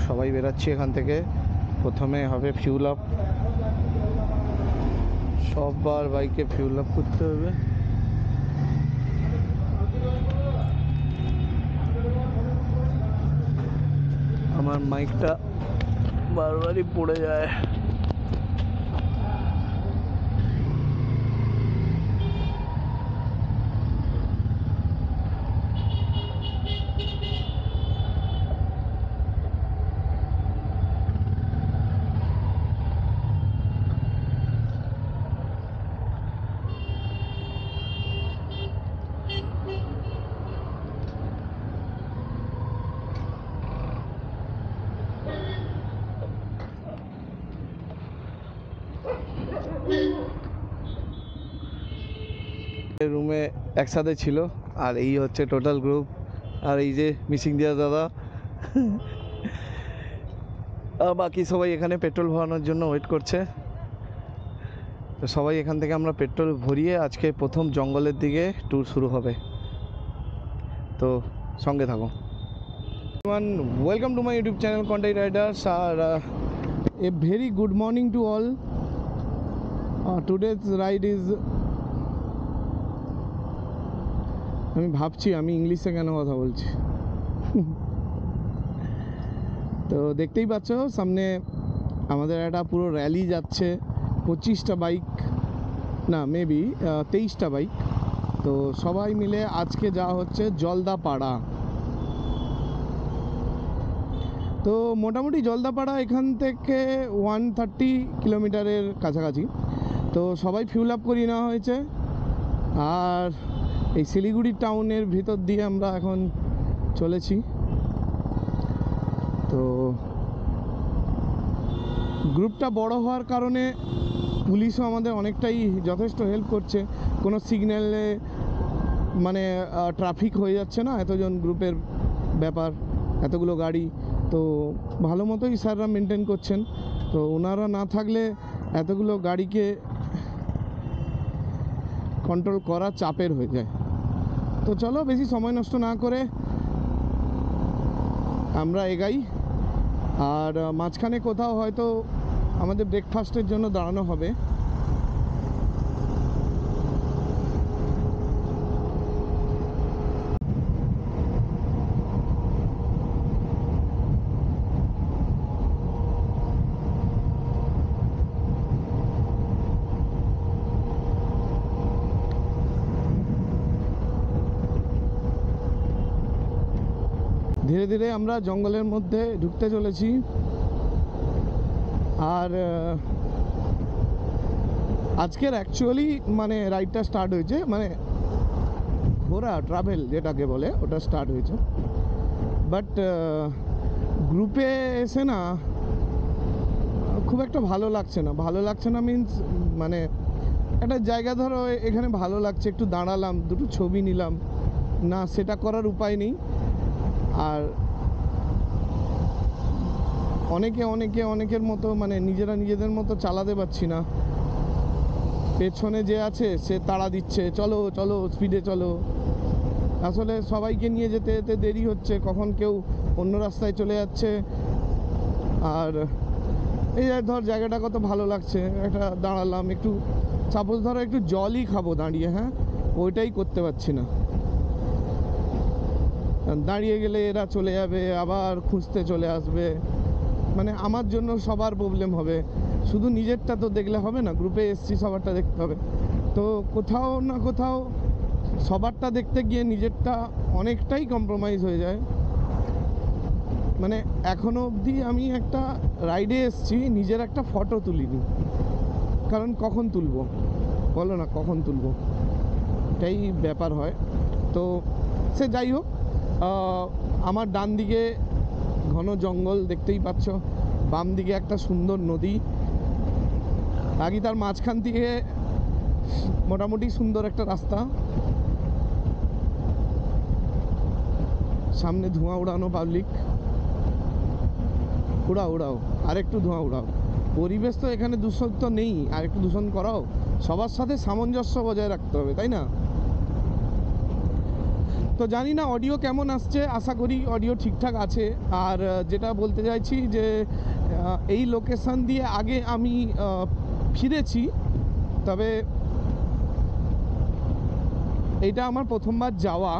সবাই বেরাচ্ছি এখান থেকে। প্রথমে হবে ফিউল আপ, সববার বাইকে ফিউল আপ করতে হবে। আমার মাইকটা বারবারই পড়ে যায়। রুমে একসাথে ছিল, আর এই হচ্ছে টোটাল গ্রুপ। আর এই যে মিসিং দিয়া দাদা আর বাকি সবাই এখানে পেট্রোল ভরানোর জন্য ওয়েট করছে। তো সবাই এখান থেকে আমরা পেট্রোল ভরিয়ে আজকে প্রথম জঙ্গলের দিকে ট্যুর শুরু হবে। তো সঙ্গে থাকো। Welcome to my YouTube channel Content Riders. আর a very good morning to all. Today's ride is, আমি ভাবছি আমি ইংলিশে কেন কথা বলছি। তো দেখতেই পাচ্ছ সামনে আমাদের একটা পুরো র্যালি যাচ্ছে, 25টা বাইক, না মেবি 23টা বাইক। তো সবাই মিলে আজকে যাওয়া হচ্ছে জলদাপাড়া। তো মোটামুটি জলদাপাড়া এখান থেকে 130 কিলোমিটারের কাছাকাছি। তো সবাই ফিউল আপ করিয়ে নেওয়া হয়েছে। আর এই শিলিগুড়ি টাউনের ভিতর দিয়ে আমরা এখন চলেছি। তো গ্রুপটা বড় হওয়ার কারণে পুলিশও আমাদের অনেকটাই যথেষ্ট হেল্প করছে। কোনো সিগন্যালে মানে ট্রাফিক হয়ে যাচ্ছে না, এতজন গ্রুপের ব্যাপার, এতগুলো গাড়ি। তো ভালো মতোই স্যাররা মেনটেন করছেন। তো ওনারা না থাকলে এতগুলো গাড়িকে কন্ট্রোল করা চাপের হয়ে যায়। তো চলো বেশি সময় নষ্ট না করে আমরা এগাই। আর মাঝখানে কোথাও হয়তো আমাদের ব্রেকফাস্টের জন্য দাঁড়ানো হবে। ধীরে ধীরে আমরা জঙ্গলের মধ্যে ঢুকতে চলেছি। আর আজকের অ্যাকচুয়ালি মানে রাইডটা স্টার্ট হয়েছে, মানে ঘোরা ট্রাভেল যেটাকে বলে ওটা স্টার্ট হয়েছে। বাট গ্রুপে এসে না খুব একটা ভালো লাগছে না। ভালো লাগছে না মিন্স মানে একটা জায়গা ধরো এখানে ভালো লাগছে, একটু দাঁড়ালাম, দুটো ছবি নিলাম, না সেটা করার উপায় নেই। আর অনেকের মতো মানে নিজেদের মতো চালাতে পারছি না। পেছনে যে আছে সে তাড়া দিচ্ছে, চলো চলো স্পিডে চলো। আসলে সবাইকে নিয়ে যেতে যেতে দেরি হচ্ছে, কখন কেউ অন্য রাস্তায় চলে যাচ্ছে। আর এই ধর জায়গাটা কত ভালো লাগছে, একটা দাঁড়ালাম, একটু সাপোজ ধরো একটু জলই খাবো দাঁড়িয়ে, হ্যাঁ ওইটাই করতে পারছি না। দাঁড়িয়ে গেলে এরা চলে যাবে, আবার খুঁজতে চলে আসবে, মানে আমার জন্য সবার প্রবলেম হবে। শুধু নিজেরটা তো দেখলে হবে না, গ্রুপে এসছি সবারটা দেখতে হবে। তো কোথাও না কোথাও সবারটা দেখতে গিয়ে নিজেরটা অনেকটাই কম্প্রোমাইজ হয়ে যায়। মানে এখনও অবধি আমি একটা রাইডে এসছি, নিজের একটা ফটো তুলিনি, কারণ কখন তুলবো বলো না, কখন তুলবো, এটাই ব্যাপার হয়। তো সে যাই হোক, আমার ডান দিকে ঘন জঙ্গল দেখতেই পাচ্ছ, বাম দিকে একটা সুন্দর নদী, আগে তার মাঝখান থেকে মোটামুটি সুন্দর একটা রাস্তা, সামনে ধোঁয়া উড়ানো পাবলিক। উড়াও আর একটু ধোঁয়া উড়াও, পরিবেশ তো এখানে দূষণ তো নেই, আর একটু দূষণ করাও। সবার সাথে সামঞ্জস্য বজায় রাখতে হবে, তাই না? তো জানি না অডিও কেমন আসছে, আশা করি অডিও ঠিকঠাক আছে। আর যেটা বলতে চাইছি যে এই লোকেশান দিয়ে আগে আমি ফিরেছি, তবে এইটা আমার প্রথমবার যাওয়া।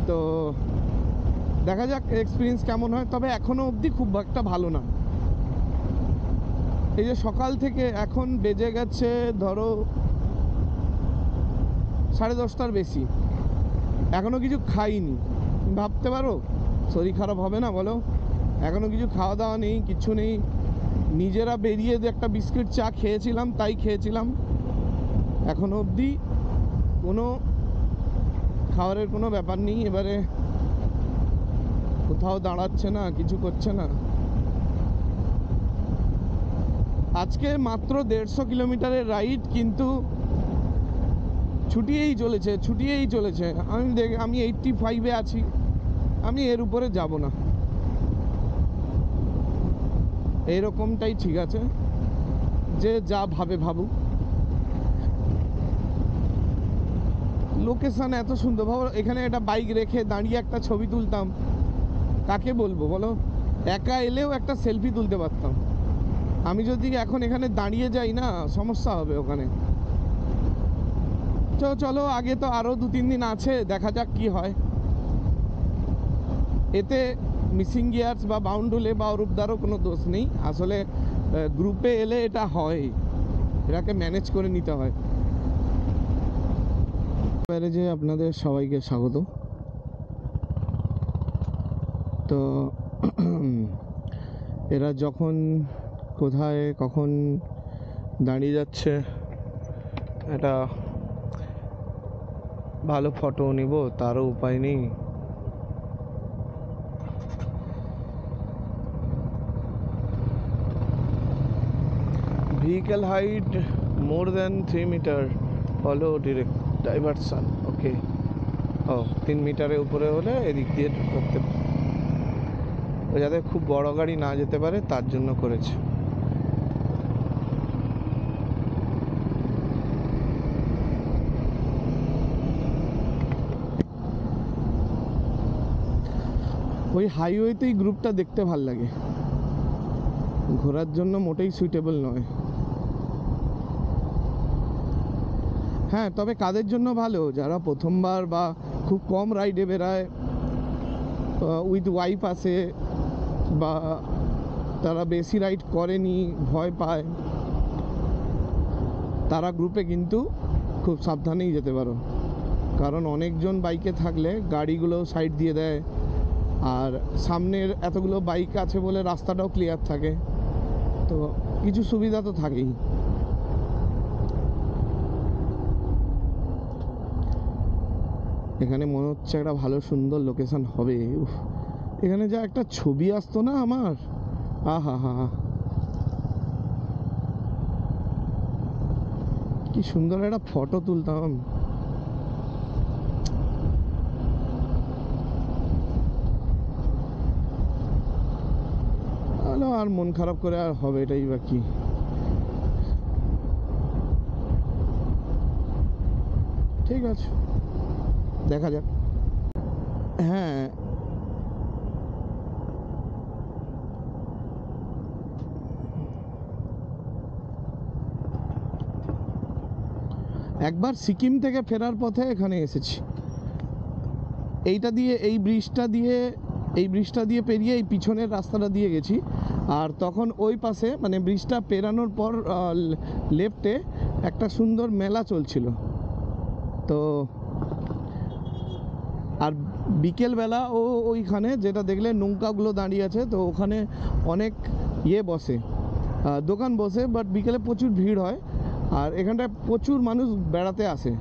তো দেখা যাক এক্সপিরিয়েন্স কেমন হয়, তবে এখনও অবধি খুব একটা ভালো না। এই যে সকাল থেকে এখন বেজে গেছে ধরো 10:30টার বেশি, এখনও কিছু খাইনি। ভাবতে পারো শরীর খারাপ হবে না বলো? এখনও কিছু খাওয়া দাওয়া নেই, কিছু নেই। নিজেরা বেরিয়ে যে একটা বিস্কিট চা খেয়েছিলাম, তাই খেয়েছিলাম। এখনও অবধি কোনো খাবারের কোনো ব্যাপার নেই। এবারে কোথাও দাঁড়াচ্ছে না, কিছু করছে না। আজকে মাত্র 150 কিলোমিটারের রাইড, কিন্তু ছুটিয়েই চলেছে। আমি 85-এ আছি, আমি এর উপরে যাব না। এরকমটাই ঠিক আছে, যে যা ভাবে ভাবুক। লোকেশান এত সুন্দর, ভাবো এখানে একটা বাইক রেখে দাঁড়িয়ে একটা ছবি তুলতাম, কাকে বলবো বলো? একা এলেও একটা সেলফি তুলতে পারতাম। আমি যদি এখন এখানে দাঁড়িয়ে যাই না, সমস্যা হবে ওখানে। চলো আগে তো আরও 2-3 দিন আছে, দেখা যাক কি হয়। এতে মিসিং গিয়ার্স বা বাউন্ডুলে বা অরূপদারও কোনো দোষ নেই। আসলে গ্রুপে এলে এটা হয়, এটাকে ম্যানেজ করে নিতে হয়। এবারে যে আপনাদের সবাইকে স্বাগত। তো এরা যখন কোথায় কখন দাঁড়িয়ে যাচ্ছে, এটা ভালো ফটো নিব তারও উপায় নেই। vehicle height more than 3 meter, follow direct diversion, ওকে। 3 মিটারের উপরে হলে এদিক দিয়ে করতে, যাতে খুব বড় গাড়ি না যেতে পারে তার জন্য করেছে। ওই হাইওয়েতেই গ্রুপটা দেখতে ভাল লাগে, ঘোরার জন্য মোটেই সুইটেবল নয়। হ্যাঁ, তবে কাদের জন্য ভালো? যারা প্রথমবার বা খুব কম রাইডে বেরায়, উইথ ওয়াইফ আসে, বা তারা বেশি রাইড করেনি, ভয় পায়, তারা গ্রুপে কিন্তু খুব সাবধানেই যেতে পারো। কারণ অনেকজন বাইকে থাকলে গাড়িগুলো সাইড দিয়ে দেয়, আর সামনের এতগুলো বাইক আছে বলে রাস্তাটাও ক্লিয়ার থাকে, তো কিছু সুবিধা তো থাকেই। এখানে মনে হচ্ছে একটা ভালো সুন্দর লোকেশন হবে। এখানে যা একটা ছবি আসতো না আমার, আহা হা, কি সুন্দর একটা ফটো তুলতাম। আর মন খারাপ করে আর হবে, এটাই বা কি। ঠিক আছে, দেখা যাক। হ্যাঁ, একবার সিকিম থেকে ফেরার পথে এখানে এসেছি। এইটা দিয়ে, এই ব্রিজটা দিয়ে পেরিয়ে এই পিছনের রাস্তাটা দিয়ে গেছি। আর তখন ওই পাশে, মানে ব্রিজটা পেরানোর পর লেফটে একটা সুন্দর মেলা চলছিল। তো আর বিকেলবেলা ওইখানে যেটা দেখলে নৌকাগুলো দাঁড়িয়ে আছে, তো ওখানে অনেক বসে, দোকান বসে, বাট বিকেলে প্রচুর ভিড় হয়। আর এখানটায় প্রচুর মানুষ বেড়াতে আসে।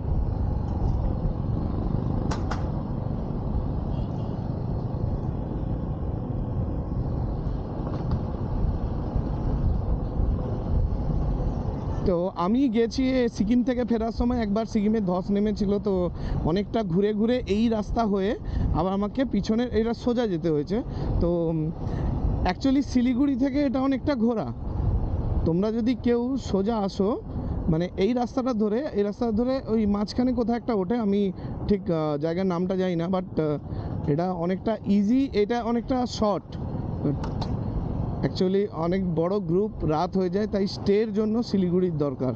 তো আমি গেছি সিকিম থেকে ফেরার সময়, একবার সিকিমে ধস নেমেছিল, তো অনেকটা ঘুরে ঘুরে এই রাস্তা হয়ে আবার আমাকে পিছনের এটা সোজা যেতে হয়েছে। তো অ্যাকচুয়ালি শিলিগুড়ি থেকে এটা অনেকটা ঘোরা। তোমরা যদি কেউ সোজা আসো মানে এই রাস্তাটা ধরে ওই মাঝখানে কোথাও একটা ওঠে, আমি ঠিক জায়গার নামটা জানি না, বাট এটা অনেকটা ইজি, এটা অনেকটা শর্ট। অ্যাকচুয়ালি অনেক বড় গ্রুপ, রাত হয়ে যায়, তাই স্টের জন্য শিলিগুড়ির দরকার।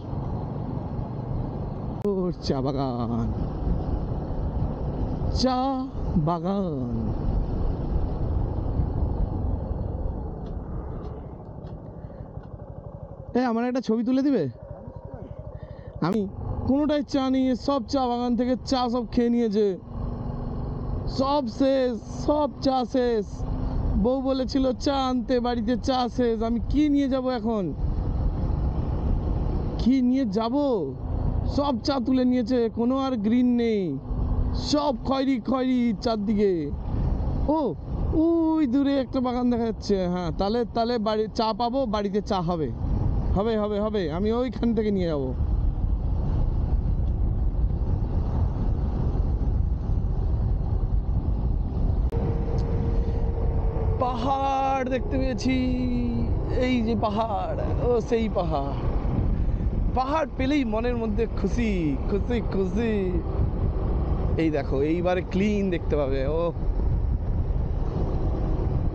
ও চা বাগান, চা বাগান। আমার একটা ছবি তুলে দিবে? আমি কোনোটাই চা নিয়ে সব চা বাগান থেকে চা সব খেয়ে নিয়েছে, সব শেষ, সব চা শেষ। বউ বলেছিল চা আনতে, বাড়িতে চা শেষ। আমি কি নিয়ে যাব এখন, কি নিয়ে যাব? সব চা তুলে নিয়েছে, কোনো আর গ্রিন নেই, সব খয়েরি খয়েরি চারদিকে। ও ওই দূরে একটা বাগান দেখা যাচ্ছে। হ্যাঁ, তাহলে তাহলে বাড়ি চা পাবো, বাড়িতে চা হবে, হবে হবে হবে। আমি ওইখান থেকে নিয়ে যাব। পাহাড় দেখতে পেয়েছি, এই যে পাহাড়, ও সেই পাহাড়। পাহাড় পেলেই মনের মধ্যে খুশি খুশি খুশি। এই দেখো, এইবারে ক্লিন দেখতে পাবে। ও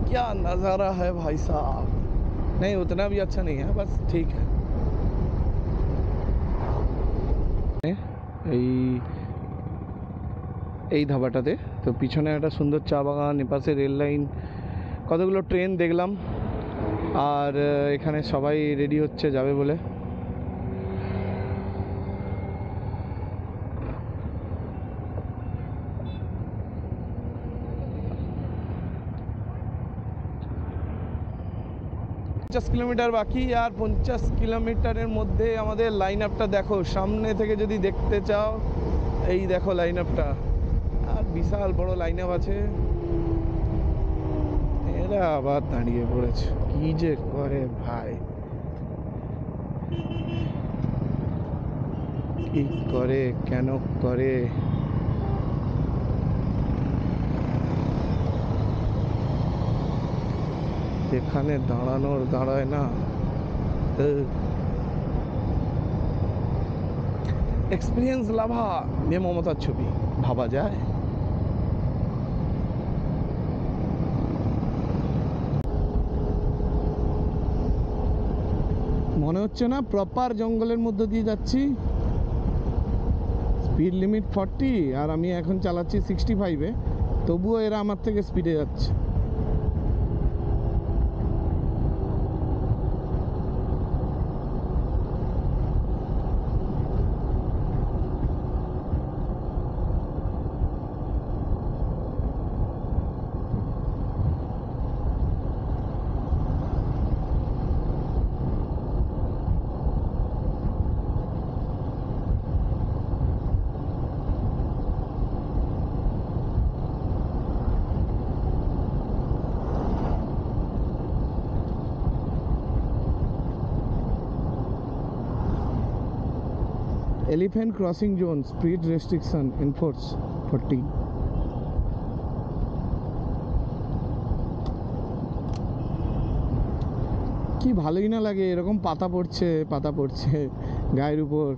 क्या नज़ारा है भाई साहब। नहीं उतना भी अच्छा नहीं है, बस ठीक है। এই এই ধাবাটাতে তো পিছনে একটা সুন্দর চা বাগান, এপাশে রেল লাইন, কতগুলো ট্রেন দেখলাম। আর এখানে সবাই রেডি হচ্ছে যাবে বলে। কিলোমিটার বাকি, আর 50 কিলোমিটারের মধ্যে আমাদের লাইন আপটা দেখো, সামনে থেকে যদি দেখতে চাও, এই দেখো লাইন আপটা। আর বিশাল বড় লাইন আপ আছে। এরা আবার দাঁড়িয়ে পড়েছে, কি যে করে ভাই, কি করে, কেন করে। এখানে দাঁড়ানোর দাঁড়ায় না। এক্সপিরিয়েন্স লাভা নিয়ে মমতার ছবি ভাবা যায়। মনে হচ্ছে না প্রপার জঙ্গলের মধ্যে দিয়ে যাচ্ছি। স্পিড লিমিট 40 আর আমি এখন চালাচ্ছি 65-এ, তবুও এরা আমার থেকে স্পিডে যাচ্ছে। Elephant crossing zone, speed restriction enforced 40। কি ভালোই না লাগে এরকম পাতা পড়ছে, পাতা পড়ছে গায়ের উপর।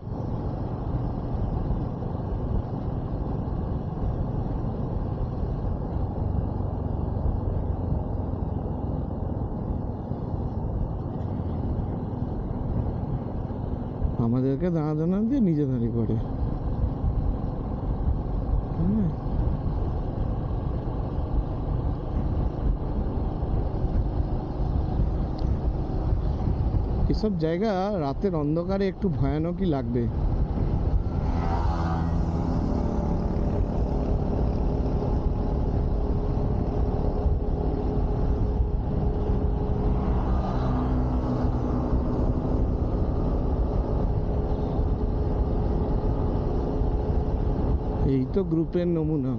আমাদেরকে দাঁড়া দিয়ে নিজে দাঁড়িয়ে পড়ে। এসব জায়গা রাতের অন্ধকারে একটু ভয়ানকই লাগবে। এই তো গ্রুপের নমুনা,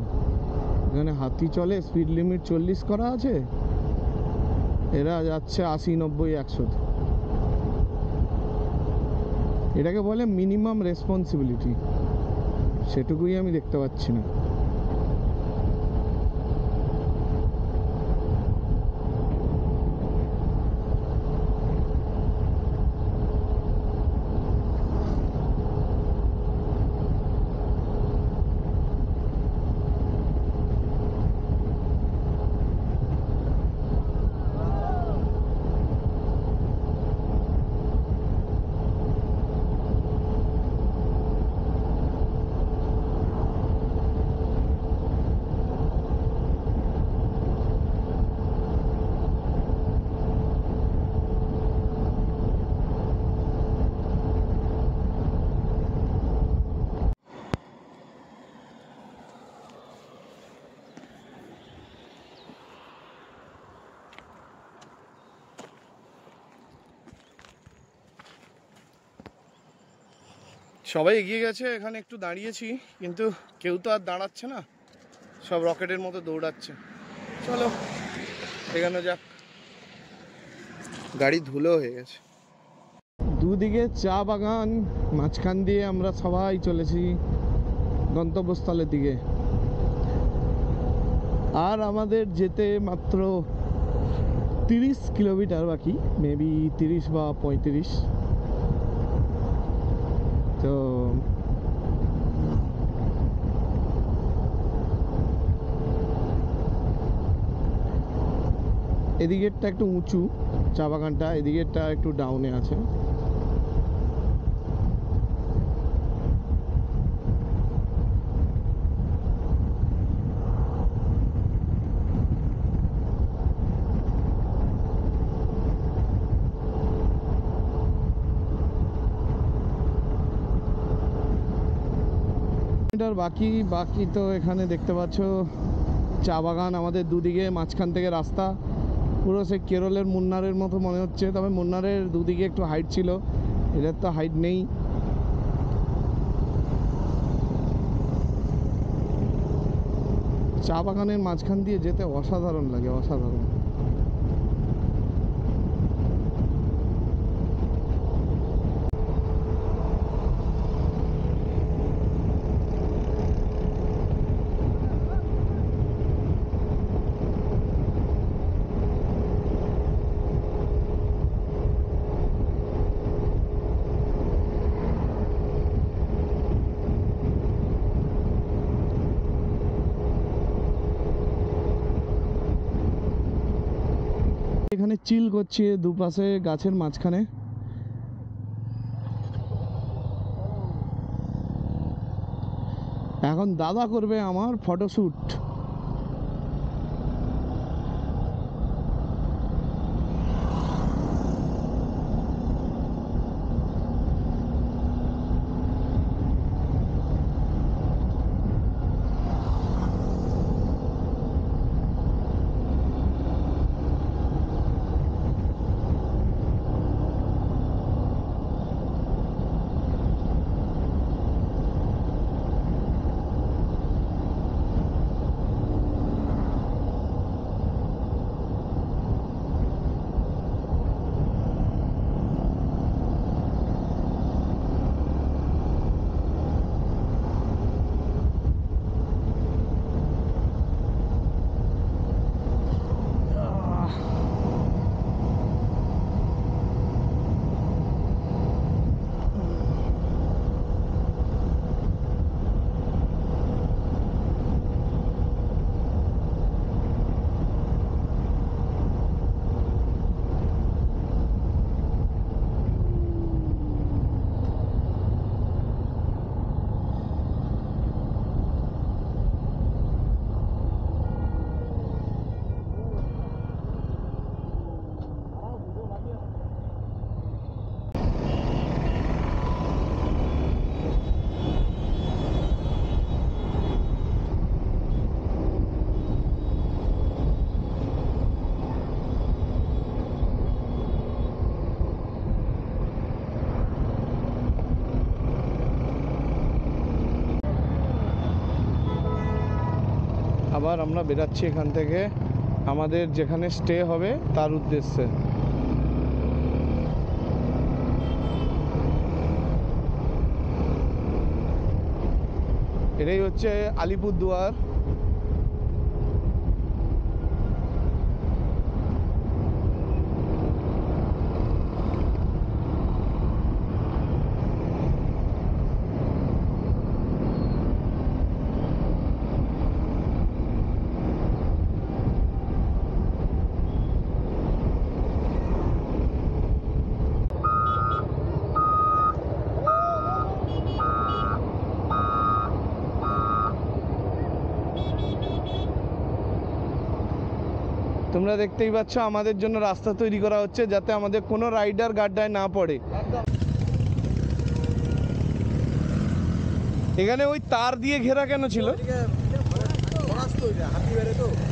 এখানে হাতি চলে, স্পিড লিমিট 40 করা আছে, এরা যাচ্ছে 80, 90, 100। এটাকে বলে মিনিমাম রেসপন্সিবিলিটি, সেটুকুই আমি দেখতে পাচ্ছি না। সবাই এগিয়ে গেছে, এখানে একটু দাঁড়িয়েছি, কিন্তু কেউ তো আর দাঁড়াচ্ছে না, সব রকেটের মতো দৌড়াচ্ছে। চলো এখানে যাক, গাড়ি ধুলো হয়ে গেছে। দুদিকে চা বাগান, মাঝখান দিয়ে আমরা সবাই চলেছি গন্তব্যস্থলের দিকে। আর আমাদের যেতে মাত্র 30 কিলোমিটার বাকি, মেবি 30 বা 35। তো এদিকেরটা একটু উঁচু চা বাগানটা, এদিকেরটা একটু ডাউনে আছে। বাকি বাকি তো এখানে দেখতে পাচ্ছ চা বাগান আমাদের দুদিকে, মাঝখান থেকে রাস্তা, পুরো সে কেরলের মুন্নারের মতো মনে হচ্ছে। তবে মুন্নারের দুদিকে একটু হাইট ছিল, এদের তো হাইট নেই। চা বাগানের মাঝখান দিয়ে যেতে অসাধারণ লাগে, অসাধারণ। এখানে চিল করছি দুপাশে গাছের মাঝখানে। এখন দাদা করবে আমার ফটোশ্যুট। আবার আমরা বেরাচ্ছি এখান থেকে আমাদের যেখানে স্টে হবে তার উদ্দেশ্যে। এটাই হচ্ছে আলিপুরদুয়ার। তোমরা দেখতেই পাচ্ছ আমাদের জন্য রাস্তা তৈরি করা হচ্ছে যাতে আমাদের কোনো রাইডার গাড্ডায় না পড়ে। এখানে ওই তার দিয়ে ঘেরা কেন ছিল?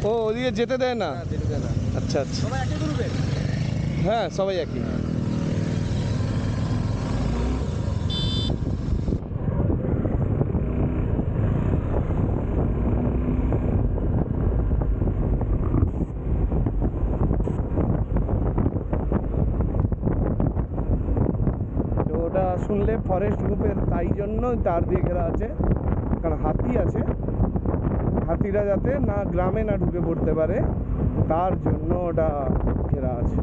ও ওদিকে যেতে দেয় না? আচ্ছা আচ্ছা, হ্যাঁ সবাই একই। শুনলে ফরেস্ট গ্রুপের, তাই জন্য তার দিয়ে ঘেরা আছে, কারণ হাতি আছে, হাতিরা যাতে না গ্রামে না ঢুকে পড়তে পারে তার জন্য ওটা ঘেরা আছে।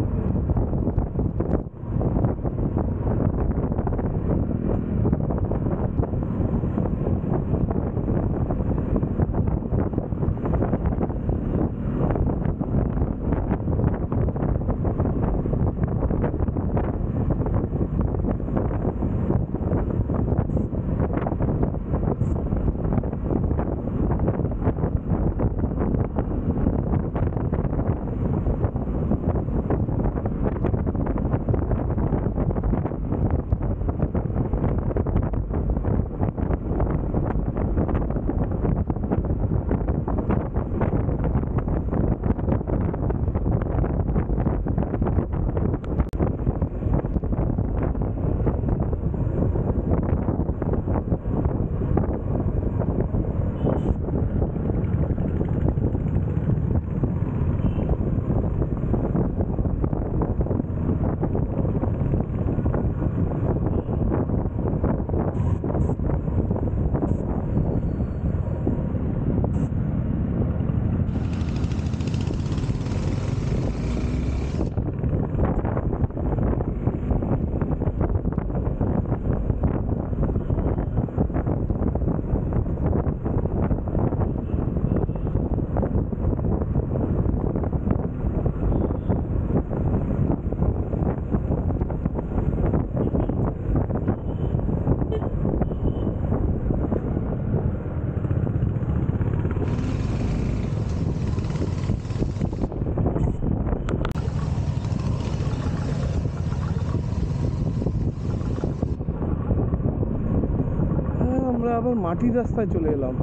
আবার মাটির রাস্তায় চলে এলাম।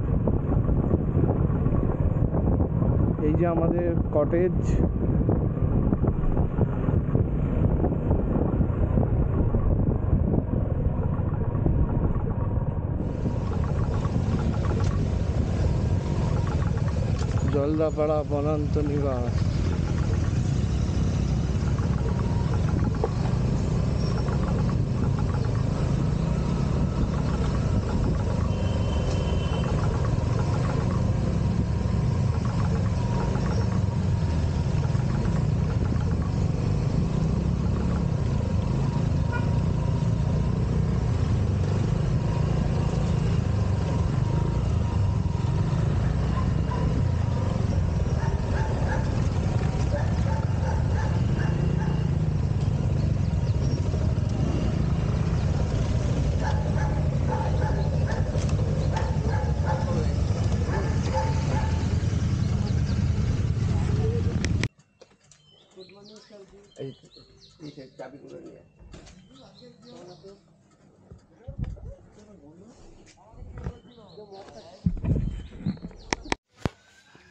এই যে আমাদের কটেজ, জলদাপাড়া বনান্ত নিবাস।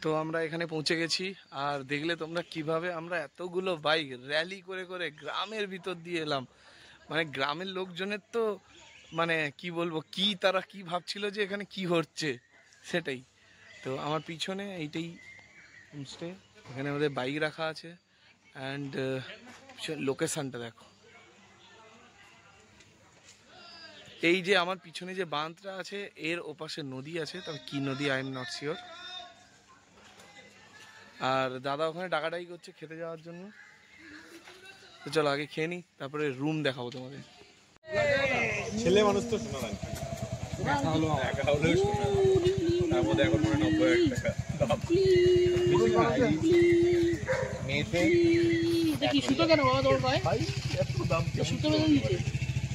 তো আমরা এখানে পৌঁছে গেছি, আর দেখলে তোমরা কিভাবে আমরা এতগুলো বাইক র্যালি করে করে গ্রামের ভিতর দিয়ে এলাম। মানে গ্রামের লোকজনের তো মানে কি বলবো, কি তারা কি ভাবছিল যে এখানে কি হচ্ছে সেটাই। তো আমার পিছনে এইটাই হোমস্টে, এখানে আমাদের বাইক রাখা আছে। অ্যান্ড লোকেশনটা দেখো, এই যে আমার পিছনে যে বাঁধটা আছে এর ওপাশে নদী আছে, তবে কি নদী আই এম নট শিওর। আর দাদা ওখানে ডাকাডাকি করছে খেতে যাওয়ার জন্য। তো চলো আগে খেয়ে নিই, তারপরে রুম দেখাবো তোমাদের। ছেলে মানুষ তো শোনা লাগে, তার মধ্যে এখন 90,000 টাকা মেয়েতে কি সুতো কেন বাবা তোর গায়ে? সুতো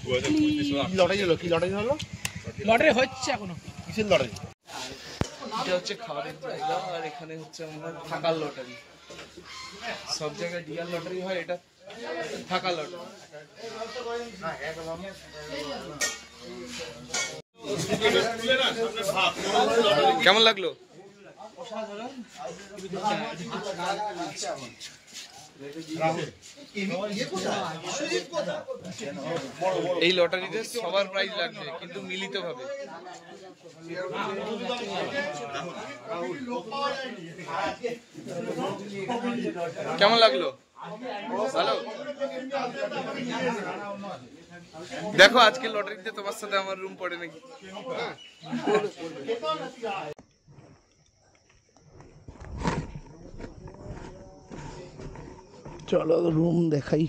বেঁধে দিয়েছে। কি লটারি হলো? লটারি হচ্ছে এখনো। কিসের লটারি? এটা হচ্ছে খাবারের জায়গা, আর এখানে হচ্ছে আমাদের থাকার লটারি। সব জায়গায় ডিয়ার লটারি হয়, এটা থাকার লটারি। কেমন লাগলো? এই লটারিতে সবার প্রাইজ লাগবে, কিন্তু মিলিত ভাবে। কেমন লাগলো? ভালো দেখো আজকে লটারিতে তোমার সাথে আমার রুম পড়ে নাকি। চলো রুম দেখাই।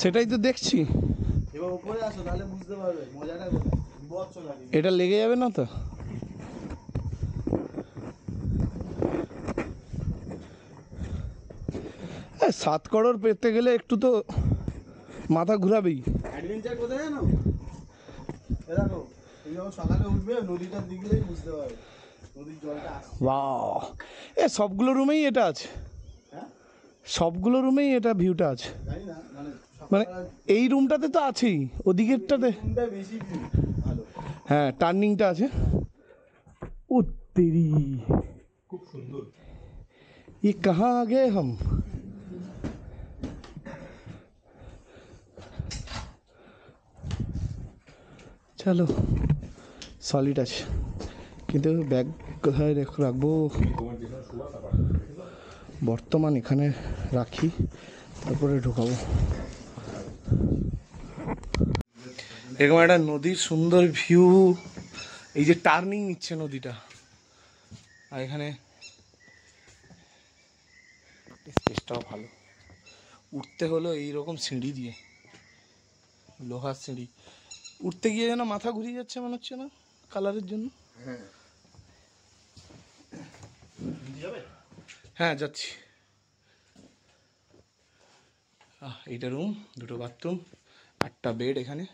সেটাই তো দেখছি। এবার উপরে আসো তাহলে বুঝতে পারবে মজাটা কোথায়। বিভৎস লাগে। এটা লেগে যাবে না তো? সাত করোড় পেতে গেলে একটু তো মাথা ঘুরাবেই। অ্যাডভেঞ্চার কোথায় জানো? এ দেখো তুমি যখন সকালে উঠবে নদীটার দিক দিয়েই বুঝতে পারবে নদীর জলটা আসছে। বাহ, সবগুলো রুমেই এটা আছে? হ্যাঁ সবগুলো রুমেই এটা ভিউটা আছে? জানি না মানে মানে এই রুমটাতে তো আছেই, ওদিকেরটাতে রুমটা বেশি ভালো। হ্যাঁ টার্নিংটা আছে। ও তেরি, খুব সুন্দর। ये कहाँ आ गए हम? চলো সলিড আছে, কিন্তু ব্যাগ কোথায় রাখবো? বর্তমান এখানে রাখি, তারপরে ঢোকাবো। এরকম একটা নদীর সুন্দর ভিউ, এই যে টার্নিং নিচ্ছে নদীটা, আর এখানে স্পেসটাও ভালো। উঠতে হলো এইরকম সিঁড়ি দিয়ে, লোহার সিঁড়ি। উঠতে গিয়ে যেন মাথা ঘুরিয়ে যাচ্ছে মনে হচ্ছে না কালারের জন্য। হ্যাঁ যাচ্ছি। এইটা রুম, দুটো বাথরুম, 8টা বেড এখানে।